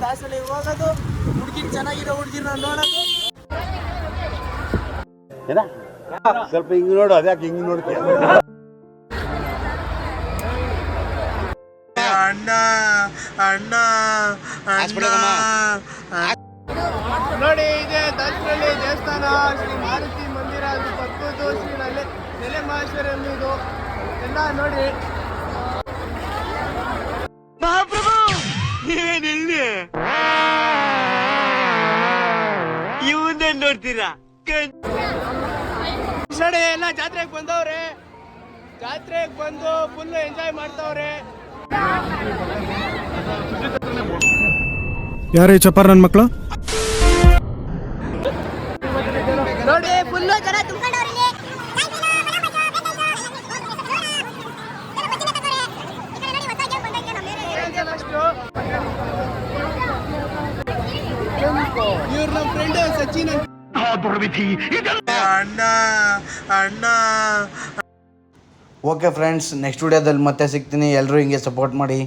ಕ್ಲಾಸಲ್ಲಿ ಹೋಗೋದು, ಹುಡುಗಿನ ಚೆನ್ನಾಗಿರೋ ಹುಡುಗಿನ ನೋಡೋದು. ಸ್ವಲ್ಪ ಹಿಂಗ್ ನೋಡು, ಅದ್ಯಾಕೆ ಹಿಂಗ್ ನೋಡ್ತೀಯ? ಅಣ್ಣ ಅಣ್ಣ ಅಣ್ಣ ನೋಡಿ, ಇದೆ ದಾಸರಳ್ಳಿ ದೇವಸ್ಥಾನ, ಶ್ರೀ ಮಾರುತಿ ಮಂದಿರ, ಅದು ಪಕ್ಕದ್ದು ಶ್ರೀ ನೆಲೆ ಮಹೇಶ್ವರಿ ಅನ್ನೋದು ಎಲ್ಲ ನೋಡಿ. ಮಹಾಪ್ರಭು ನೀವೇನಿಲ್ಲಿ ಇವನ್ನೇ ನೋಡ್ತೀರಾ? ನೋಡಿ, ಎಲ್ಲ ಜಾತ್ರೆಗೆ ಬಂದವ್ರೆ, ಜಾತ್ರೆಗೆ ಬಂದು ಫುಲ್ ಎಂಜಾಯ್ ಮಾಡ್ತಾವ್ರೆ. ಯಾರೇ ಚಪ್ಪರ್ ನನ್ನ ಮಕ್ಕಳು ನೋಡಿ, ಫುಲ್ ಜನ ತುಂಬಿಕೊಂಡವ್ರೆ. ಇವ್ರು ನಮ್ಮ ಫ್ರೆಂಡ್ ಸಚಿನ್ ಅಣ್ಣ ಅಣ್ಣ. ಓಕೆ ಫ್ರೆಂಡ್ಸ್, ನೆಕ್ಸ್ಟ್ ವಿಡಿಯೋದಲ್ಲಿ ಮತ್ತೆ ಸಿಗ್ತೀನಿ. ಎಲ್ಲರೂ ಹಿಂಗೆ ಸಪೋರ್ಟ್ ಮಾಡಿ.